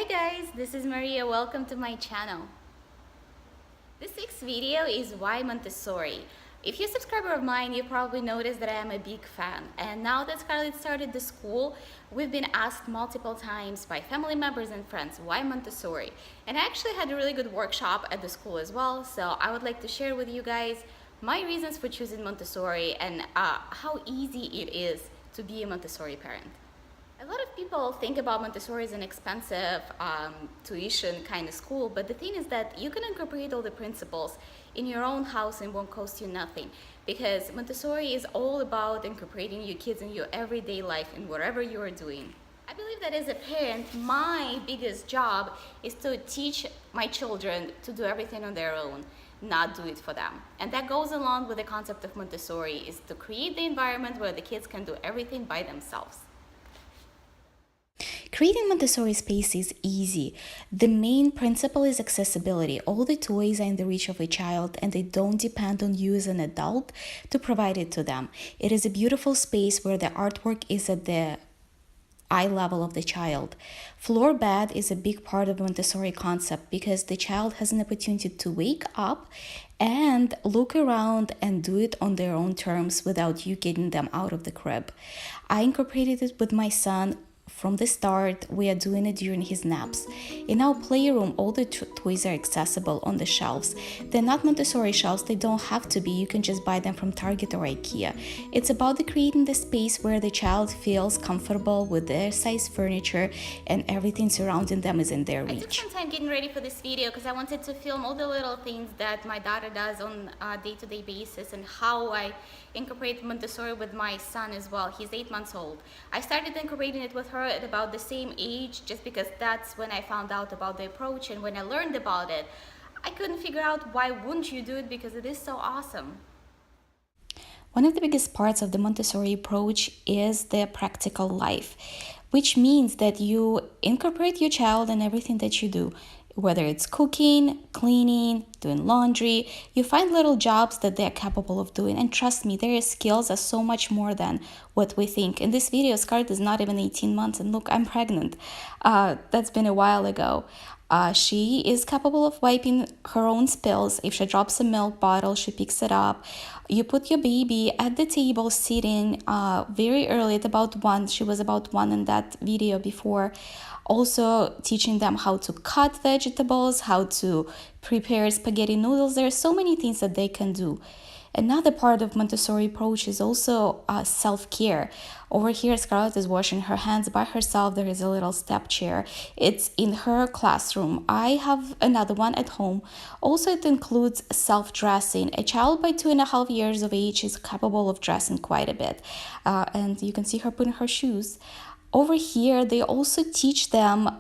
Hi guys, this is Maria. Welcome to my channel. This week's video is Why Montessori. If you're a subscriber of mine, you probably noticed that I am a big fan. And now that Scarlett started the school, we've been asked multiple times by family members and friends, why Montessori? And I actually had a really good workshop at the school as well, so I would like to share with you guys my reasons for choosing Montessori and how easy it is to be a Montessori parent. A lot of people think about Montessori as an expensive tuition kind of school, but the thing is that you can incorporate all the principles in your own house and it won't cost you nothing, because Montessori is all about incorporating your kids in your everyday life in whatever you are doing. I believe that as a parent, my biggest job is to teach my children to do everything on their own, not do it for them. And that goes along with the concept of Montessori, is to create the environment where the kids can do everything by themselves. Creating Montessori space is easy. The main principle is accessibility. All the toys are in the reach of a child and they don't depend on you as an adult to provide it to them. It is a beautiful space where the artwork is at the eye level of the child. Floor bed is a big part of the Montessori concept because the child has an opportunity to wake up and look around and do it on their own terms without you getting them out of the crib. I incorporated it with my son. From the start, we are doing it during his naps. In our playroom, all the toys are accessible on the shelves. They're not Montessori shelves, they don't have to be. You can just buy them from Target or IKEA. It's about creating the space where the child feels comfortable with their size furniture and everything surrounding them is in their reach. I took some time getting ready for this video because I wanted to film all the little things that my daughter does on a day-to-day basis and how I incorporate Montessori with my son as well. He's 8 months old. I started incorporating it with her at about the same age just because that's when I found out about the approach, and when I learned about it, I couldn't figure out why wouldn't you do it, because it is so awesome. One of the biggest parts of the Montessori approach is the practical life, which means that you incorporate your child in everything that you do. Whether it's cooking, cleaning, doing laundry, you find little jobs that they're capable of doing. And trust me, their skills are so much more than what we think. In this video, Scarlett is not even 18 months, and look, I'm pregnant. That's been a while ago. She is capable of wiping her own spills. If she drops a milk bottle, she picks it up. You put your baby at the table sitting very early at about 1. She was about 1 in that video before. Also teaching them how to cut vegetables, how to prepare spaghetti noodles. There are so many things that they can do. Another part of Montessori approach is also self-care. Over here, Scarlett is washing her hands by herself. There is a little step chair. It's in her classroom. I have another one at home. Also, it includes self-dressing. A child by 2.5 years of age is capable of dressing quite a bit. And you can see her putting her shoes. Over here, they also teach them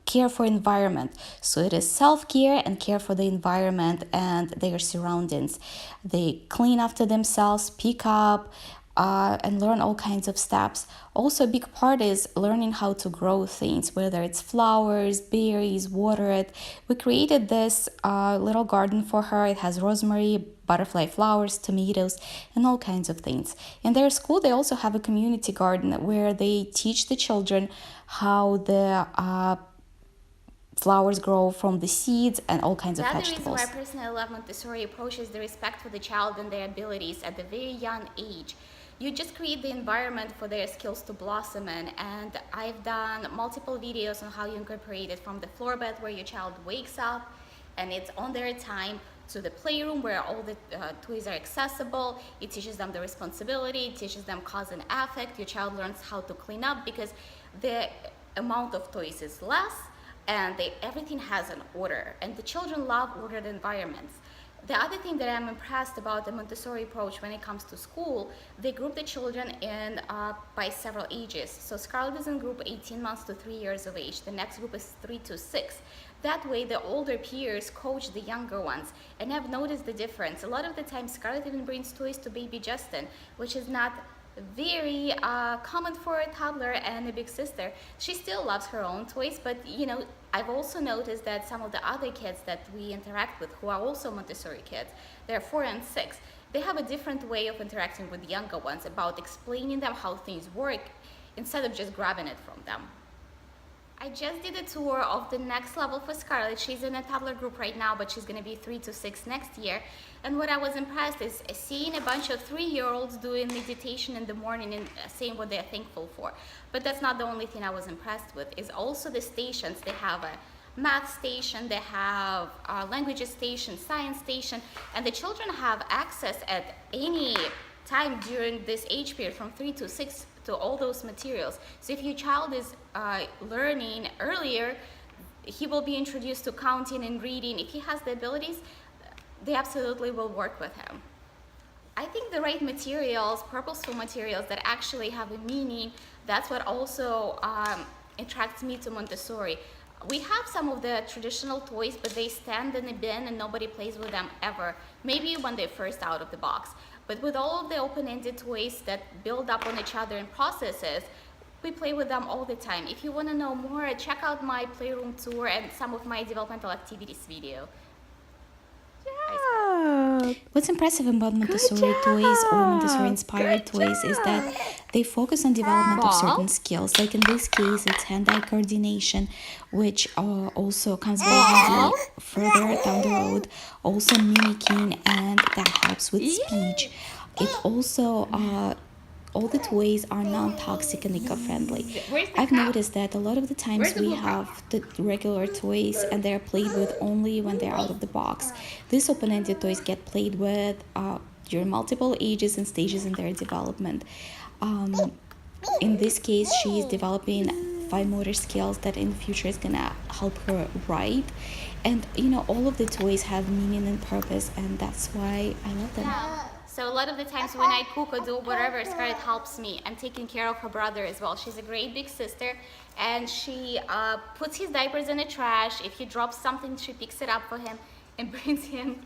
care for environment. So it is self-care and care for the environment and their surroundings. They clean after themselves, pick up, and learn all kinds of steps. Also, a big part is learning how to grow things, whether it's flowers, berries, water it. We created this little garden for her. It has rosemary, butterfly flowers, tomatoes, and all kinds of things. In their school, they also have a community garden where they teach the children how the flowers grow from the seeds and all kinds of vegetables. The other reason why I personally love Montessori approach is the respect for the child and their abilities at a very young age. You just create the environment for their skills to blossom in, and I've done multiple videos on how you incorporate it, from the floor bed where your child wakes up and it's on their time, to the playroom where all the toys are accessible. It teaches them the responsibility, it teaches them cause and effect. Your child learns how to clean up because the amount of toys is less and everything has an order, and the children love ordered environments. The other thing that I'm impressed about the Montessori approach when it comes to school, they group the children in by several ages. So Scarlett is in group 18 months to 3 years of age. The next group is 3 to 6. That way the older peers coach the younger ones. And I've noticed the difference. A lot of the time Scarlett even brings toys to baby Justin, which is not very common for a toddler and a big sister. She still loves her own toys, but I've also noticed that some of the other kids that we interact with, who are also Montessori kids, they're 4 and 6, they have a different way of interacting with younger ones, about explaining them how things work instead of just grabbing it from them. I just did a tour of the next level for Scarlett. She's in a toddler group right now, but she's going to be 3 to 6 next year. And what I was impressed is seeing a bunch of 3-year-olds doing meditation in the morning and saying what they're thankful for. But that's not the only thing I was impressed with, is also the stations. They have a math station, they have a languages station, science station, and the children have access at any time during this age period from 3 to 6 to all those materials. So if your child is learning earlier, he will be introduced to counting and reading. If he has the abilities, they absolutely will work with him. I think the right materials, purposeful materials that actually have a meaning, that's what also attracts me to Montessori. We have some of the traditional toys, but they stand in a bin and nobody plays with them ever. Maybe when they're first out of the box. But with all of the open-ended toys that build up on each other in processes, we play with them all the time. If you want to know more, check out my playroom tour and some of my developmental activities video. Yeah. What's impressive about Montessori toys or Montessori-inspired toys is that they focus on development of certain skills. Like in this case, it's hand-eye coordination, which also comes very handy further down the road. Also mimicking, and that helps with speech. It also all the toys are non-toxic and eco-friendly. I've noticed that a lot of the times we have the regular toys and they're played with only when they're out of the box. These open-ended toys get played with during multiple ages and stages in their development. In this case, she's developing fine motor skills that in the future is gonna help her write. And you know, all of the toys have meaning and purpose, and that's why I love them. So a lot of the times when I cook or do whatever, Scarlett helps me and taking care of her brother as well. She's a great big sister, and she puts his diapers in the trash. If he drops something, she picks it up for him and brings him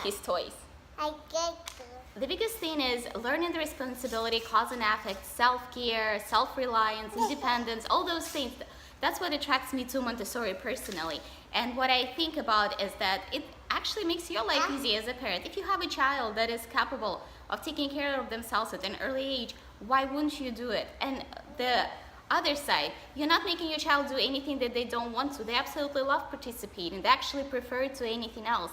his toys. The biggest thing is learning the responsibility, cause and effect, self-care, self-reliance, independence, all those things. That's what attracts me to Montessori personally. And what I think about is that it actually makes your life easy as a parent. If you have a child that is capable of taking care of themselves at an early age, why wouldn't you do it? And the other side, you're not making your child do anything that they don't want to. They absolutely love participating. They actually prefer it to anything else.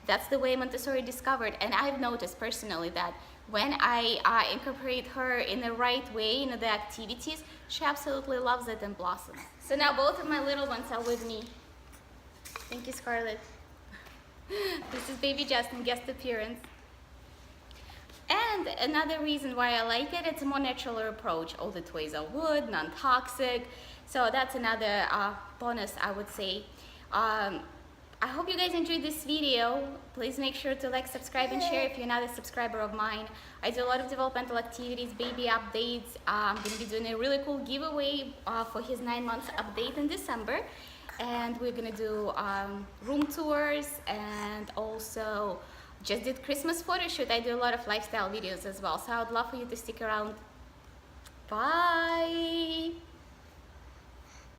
That's the way Montessori discovered. And I've noticed personally that when I incorporate her in the right way in the activities, she absolutely loves it and blossoms. So now both of my little ones are with me. Thank you, Scarlett. This is baby Justin, guest appearance. And another reason why I like it, it's a more natural approach. All the toys are wood, non-toxic. So that's another bonus, I would say. I hope you guys enjoyed this video. Please make sure to like, subscribe, and share if you're not a subscriber of mine. I do a lot of developmental activities, baby updates. I'm going to be doing a really cool giveaway for his 9 months update in December. And we're going to do room tours, and also just did Christmas photo shoot. I do a lot of lifestyle videos as well. So I would love for you to stick around. Bye!